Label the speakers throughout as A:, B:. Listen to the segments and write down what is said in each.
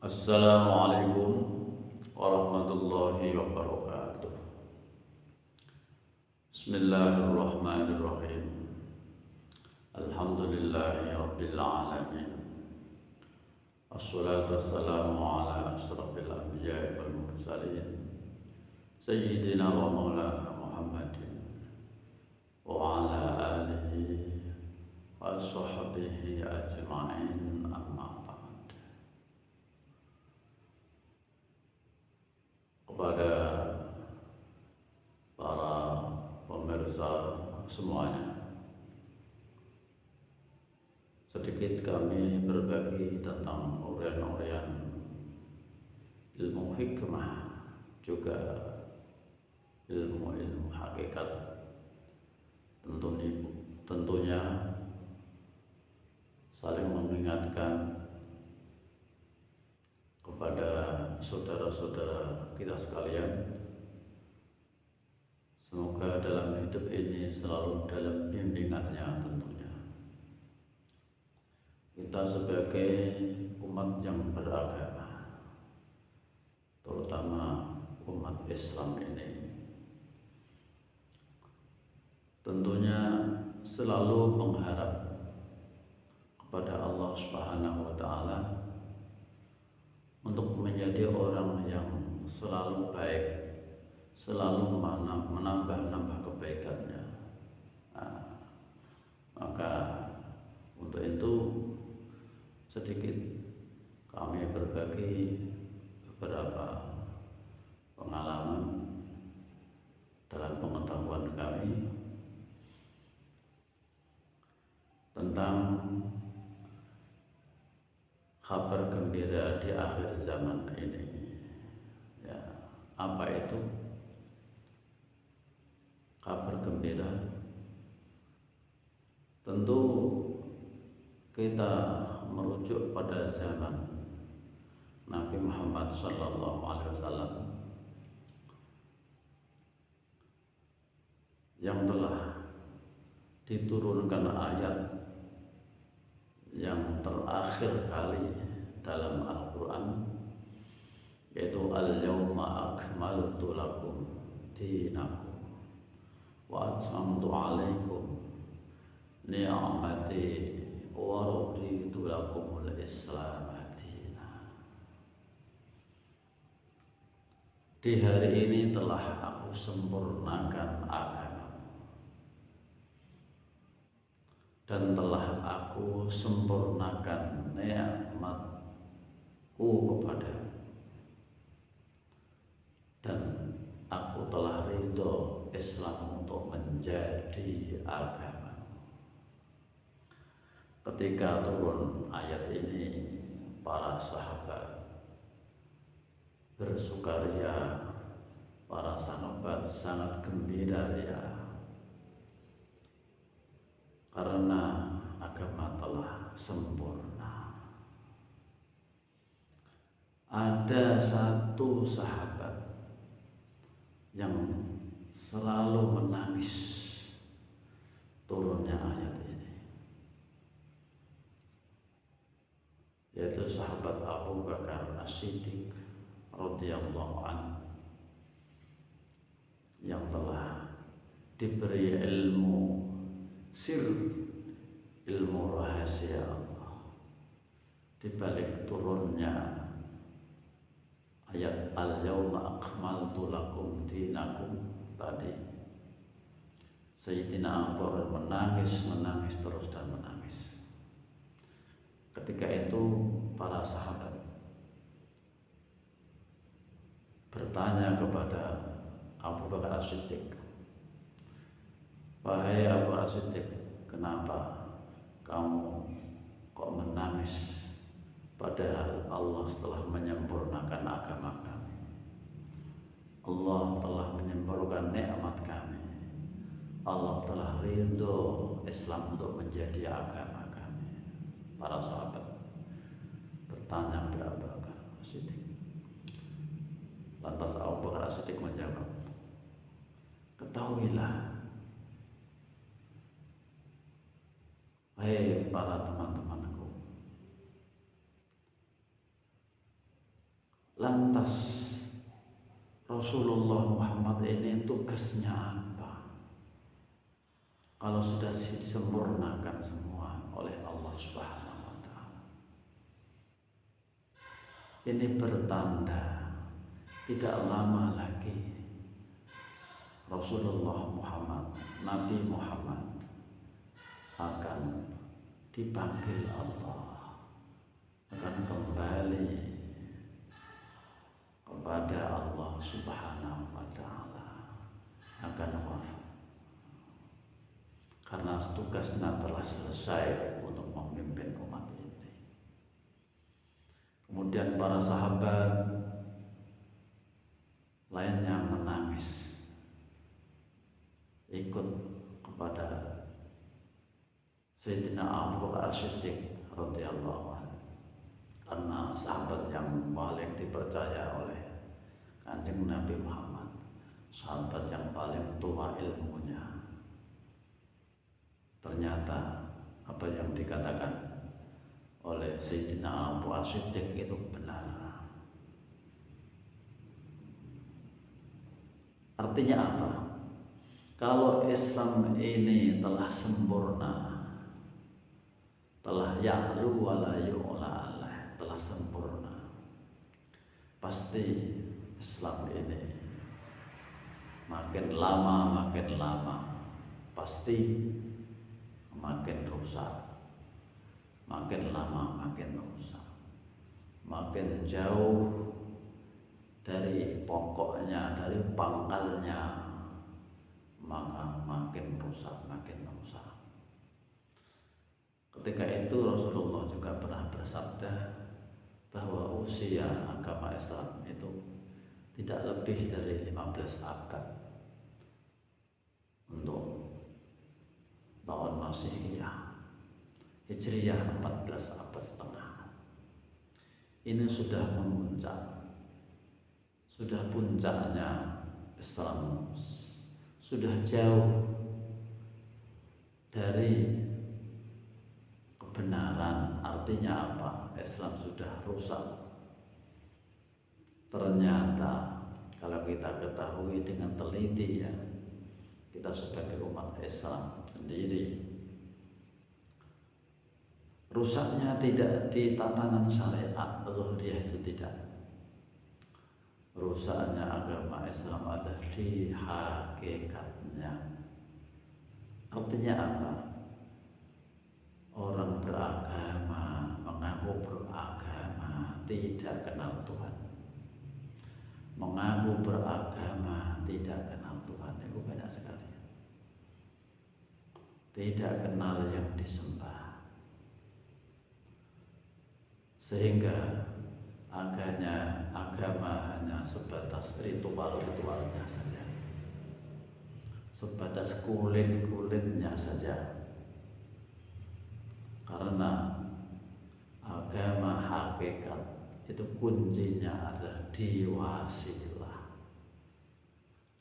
A: Assalamualaikum warahmatullahi wabarakatuh. Bismillahirrahmanirrahim. Alhamdulillahi rabbil alamin. Assalatu wassalamu ala asyrafil anbiya'i wal mursalin Sayyidina wa maulana Muhammadin wa ala alihi wa sahbihi ajma'in, amma ba'd. Kepada para pemirsa semuanya, sedikit kami berbagi tentang urian-urian ilmu hikmah, juga ilmu-ilmu hakikat. Tentunya saling mengingatkan kepada saudara-saudara kita sekalian, semoga dalam hidup ini selalu dalam bimbingannya. Tentunya kita sebagai umat yang beragama, terutama umat Islam ini, tentunya selalu mengharap kepada Allah Subhanahu wa Ta'ala untuk menjadi orang yang selalu baik, selalu menambah kebaikannya. Maka untuk itu sedikit kami berbagi beberapa pengalaman dalam pengetahuan kami tentang kabar gembira di akhir zaman ini. Ya, apa itu kabar gembira? Tentu kita merujuk pada zaman Nabi Muhammad SAW yang telah diturunkan ayat yang terakhir kali dalam Al-Quran, yaitu al-yawma akmaltu lakum dinakum wa atmamtu alaikum ni'mati wa raditu lakumul Islam madina. Di hari ini telah aku sempurnakan agama dan telah aku sempurnakan nikmatku kepadamu, dan aku telah ridho Islam untuk menjadi agama. Ketika turun ayat ini, para sahabat bersukaria, para sahabat sangat gembira karena agama telah sempurna. Ada satu sahabat yang selalu menangis turunnya ayat ini, yaitu sahabat Abu Bakar As-Siddiq radhiyallahu anhu, yang telah diberi ilmu sir, ilmu rahasia Allah di balik turunnya ayat al-yawma akmaltu lakum dinakum tadi. Sayyidina Abu Bakar menangis terus dan menangis. Ketika itu para sahabat bertanya kepada Abu Bakar As-Siddiq, "Wahai Abu Bakar As-Siddiq, kenapa kamu kok menangis? Padahal Allah telah menyempurnakan agama kami. Allah telah menyempurnakan nikmat kami. Allah telah ridho Islam untuk menjadi agama kami." Para sahabat bertanya kepada Abu Bakar As-Siddiq. Lantas Abu Bakar As-Siddiq menjawab, "Ketahuilah, hai para teman-temanku, Lantas Rasulullah Muhammad ini tugasnya apa? Kalau sudah disempurnakan semua oleh Allah Subhanahu wa Ta'ala, ini bertanda tidak lama lagi Rasulullah Muhammad, Nabi Muhammad akan dipanggil Allah, akan kembali kepada Allah Subhanahu wa Ta'ala, akan wafat karena tugasnya telah selesai untuk memimpin umat ini. Kemudian para sahabat lainnya menangis ikut kepada Sayyidina Abu Bakar As-Siddiq radhiyallahu anhu, karena sahabat yang paling dipercaya oleh Kanjeng Nabi Muhammad, sahabat yang paling tua ilmunya. Ternyata apa yang dikatakan oleh Sayyidina Abu As-Siddiq itu benar. Artinya apa? Kalau Islam ini telah sempurna, telah ya'lu wa la yu'la, telah sempurna, pasti Islam ini makin lama pasti makin rusak, makin lama makin rusak, makin jauh dari pokoknya, dari pangkalnya, maka makin rusak. Ketika itu Rasulullah juga pernah bersabda bahwa usia agama Islam itu tidak lebih dari 15 abad untuk tahun Masihiyah, Hijriyah 14 abad setengah. Ini sudah memuncak, sudah puncaknya Islam, sudah jauh dari kebenaran. Artinya apa? Islam sudah rusak. Ternyata kalau kita ketahui dengan teliti, ya, kita sebagai umat Islam sendiri, rusaknya tidak di tatanan syariat zuhriyah, itu tidak. Rusaknya agama Islam ada di hakikatnya. Artinya apa? Orang beragama, mengaku beragama, tidak kenal Tuhan. Mengaku beragama, tidak kenal Tuhan. Itu banyak sekali. Tidak kenal yang disembah. Sehingga agama hanya sebatas ritual-ritualnya saja, sebatas kulit-kulitnya saja. Karena agama hakikat itu kuncinya adalah di wasilah.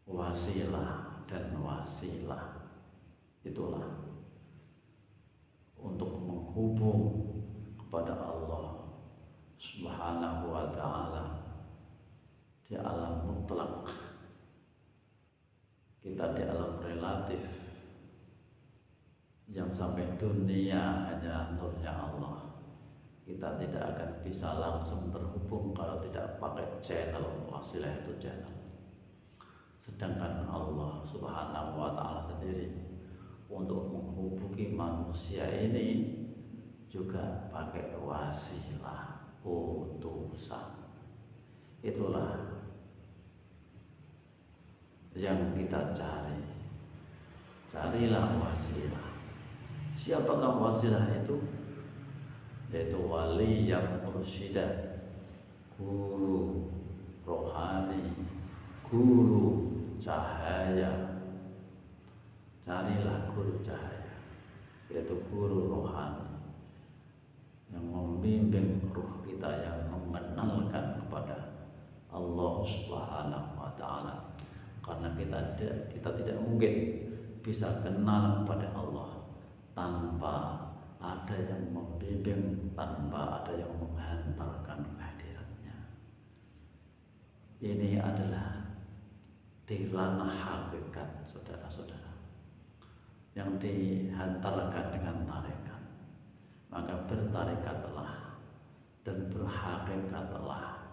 A: Wasilah dan wasilah itulah untuk menghubung kepada Allah Subhanahu wa Ta'ala di alam mutlak, kita di alam relatif, yang sampai dunia hanya nurnya Allah. Kita tidak akan bisa langsung terhubung kalau tidak pakai channel. Wasilah itu channel. Sedangkan Allah Subhanahu wa Ta'ala sendiri untuk menghubungi manusia ini juga pakai wasilah, utusan. Itulah yang kita cari. Carilah wasilah. Siapakah wasilah itu? Yaitu wali yang mursyida, guru rohani, guru cahaya. Carilah guru cahaya, yaitu guru rohani yang membimbing ruh kita, yang mengenalkan kepada Allah Subhanahu wa Ta'ala. Karena kita tidak mungkin bisa kenal kepada Allah tanpa ada yang membimbing, tanpa ada yang menghantarkan kehadirannya. Ini adalah di ranah hakikat, saudara-saudara, yang dihantarkan dengan tarekat. Maka bertarekatlah dan berhakikatlah.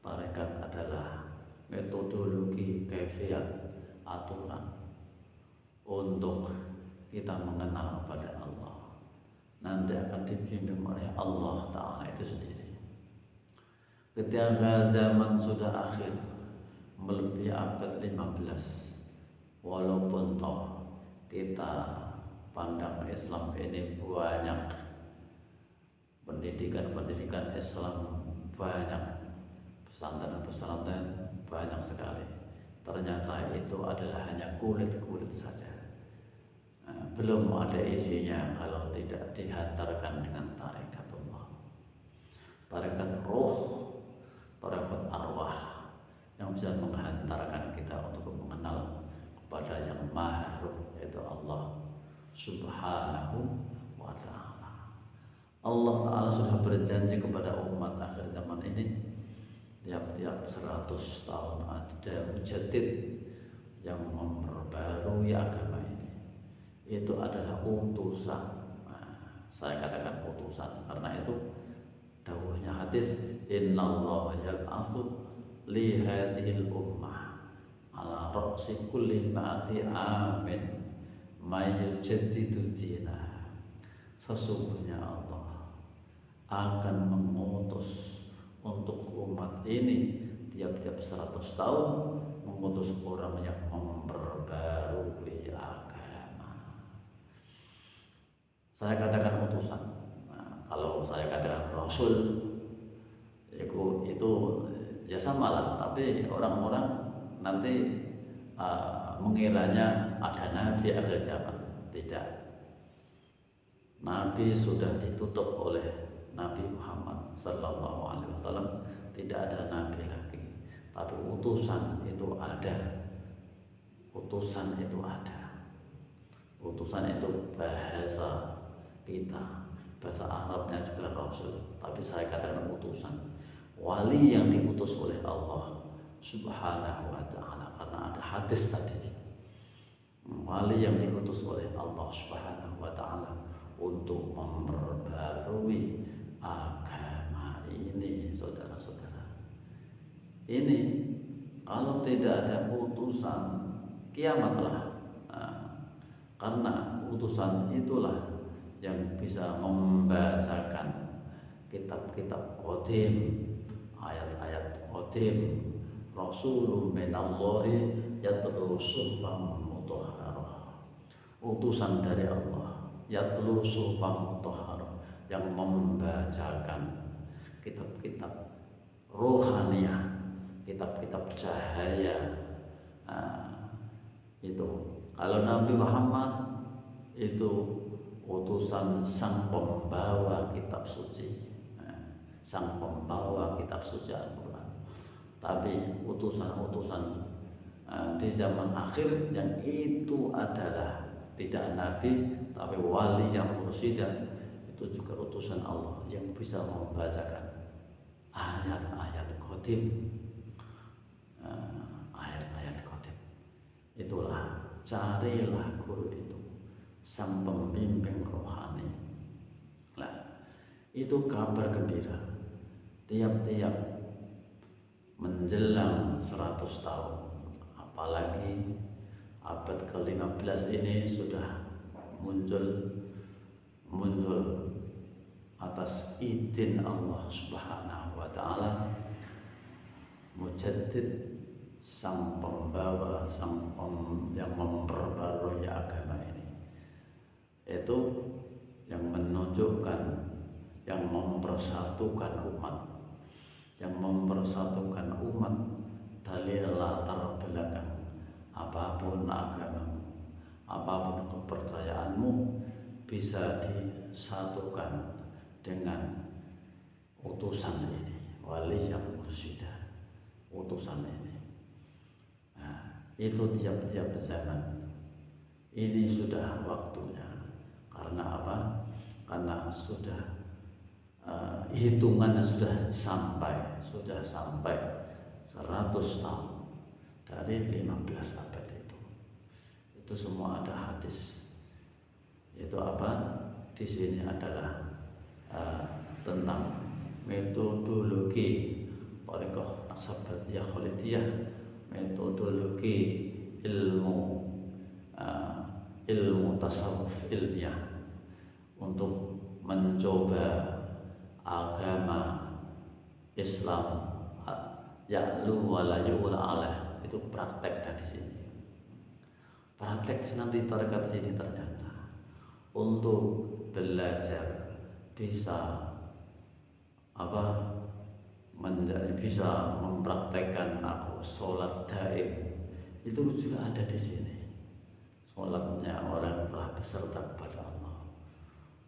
A: Tarekat adalah metodologi, kaifiat, aturan untuk kita mengenal kepada Allah. Nanti akan dibimbing oleh Allah Ta'ala itu sendiri. Ketika zaman sudah akhir, melebihi abad 15, walaupun toh kita pandang Islam ini banyak, pendidikan Islam banyak, pesantren-pesantren banyak sekali, ternyata itu adalah hanya kulit-kulit saja. Belum ada isinya kalau tidak dihantarkan dengan tarekatullah, tarekat roh, tarekat arwah, yang bisa menghantarkan kita untuk mengenal kepada yang maha roh, yaitu Allah Subhanahu wa ta'ala. Allah Ta'ala sudah berjanji kepada umat akhir zaman ini, tiap-tiap 100 tahun ada mujaddid yang memperbarui agama ini. Itu adalah utusan. Saya katakan utusan karena itu dawuhnya hadis, innallaha yab'atsu li hadhil ummah ala ra'si kulli ma'ati amin may yujaddidu dinah. Sesungguhnya Allah akan mengutus untuk umat ini tiap-tiap 100 tahun, mengutus orang yang memperbarui agama. Saya katakan utusan. Kalau saya katakan rasul, itu ya sama lah. Tapi orang-orang nanti mengiranya ada nabi akhir zaman. Tidak. Nabi sudah ditutup oleh Nabi Muhammad Sallallahu Alaihi Wasallam. Tidak ada nabi lagi. Tapi utusan itu ada. Utusan itu ada. Utusan itu bahasa kita, bahasa Arabnya juga rasul, tapi saya katakan utusan. Wali yang diutus oleh Allah Subhanahu wa ta'ala, karena ada hadis tadi, wali yang diutus oleh Allah Subhanahu wa ta'ala untuk memperbarui agama ini, saudara-saudara. Ini kalau tidak ada utusan, kiamatlah. Karena utusan itulah yang bisa membacakan kitab-kitab qadim, ayat-ayat qadim. Rasulun minallahi yatlu suhufan mutahharah. Utusan dari Allah, yatlu suhufan mutahharah, yang membacakan kitab-kitab rohaniah, kitab-kitab cahaya. Itu kalau Nabi Muhammad itu utusan sang pembawa kitab suci, sang pembawa kitab suci Al-Quran. Tapi utusan-utusan di zaman akhir yang itu adalah tidak nabi tapi wali yang mursyid, itu juga utusan Allah yang bisa membacakan ayat-ayat qadim, ayat-ayat qadim. Itulah, carilah guru itu, sang pembimbing rohani. Nah, itu kabar gembira. Tiap-tiap menjelang 100 tahun, apalagi abad ke-15 ini sudah muncul atas izin Allah Subhanahu wa ta'ala mujaddid, sang pembawa, yang memperbarui agama ini. Itu yang menunjukkan, yang mempersatukan umat, dari latar belakang apapun agamamu, apapun kepercayaanmu, bisa disatukan dengan utusan ini, wali yang mursyida, utusan ini. Nah, itu tiap-tiap zaman ini sudah waktunya. Karena apa? Karena sudah hitungannya sudah sampai 100 tahun dari 15 abad itu semua ada hadis. Itu apa? Di sini adalah tentang metodologi Thariqah Naqsabandiyah Khalidiyah, metodologi ilmu tasawuf ilmiah untuk mencoba agama Islam ya'lu wa la yu'la alaih. Itu praktek dari sini. Praktek nanti tarekat sini ternyata untuk belajar bisa bisa mempraktekkan aku sholat daim, itu juga ada di sini. Sholatnya orang telah beserta kepada Allah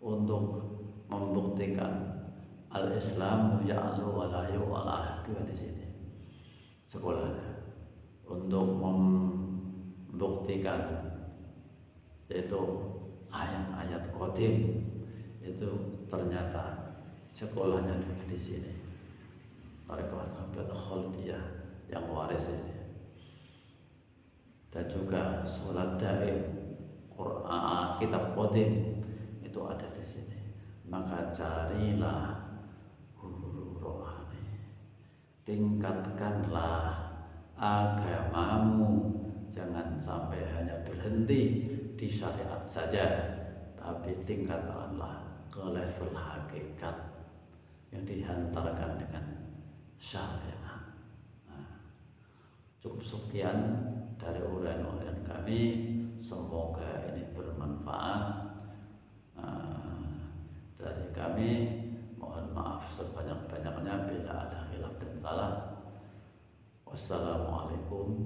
A: untuk membuktikan al-Islamu ya'lu wa la yu'la juga di sini sekolahnya, untuk membuktikan yaitu ayat-ayat qadim itu ternyata sekolahnya juga di sini. Thariqah Khalidiyah yang waris ini, dan juga sholat daim, Quran, kitab qadim itu ada di sini. Maka carilah guru rohani, tingkatkanlah agamamu, jangan sampai hanya berhenti di syariat saja, tapi tingkatkanlah ke level hakikat yang dihantarkan dengan syariat. Cukup sekian dari uraian-uraian kami, semoga ini bermanfaat. Dari kami mohon maaf sebanyak-banyaknya bila ada khilaf dan salah. Wassalamualaikum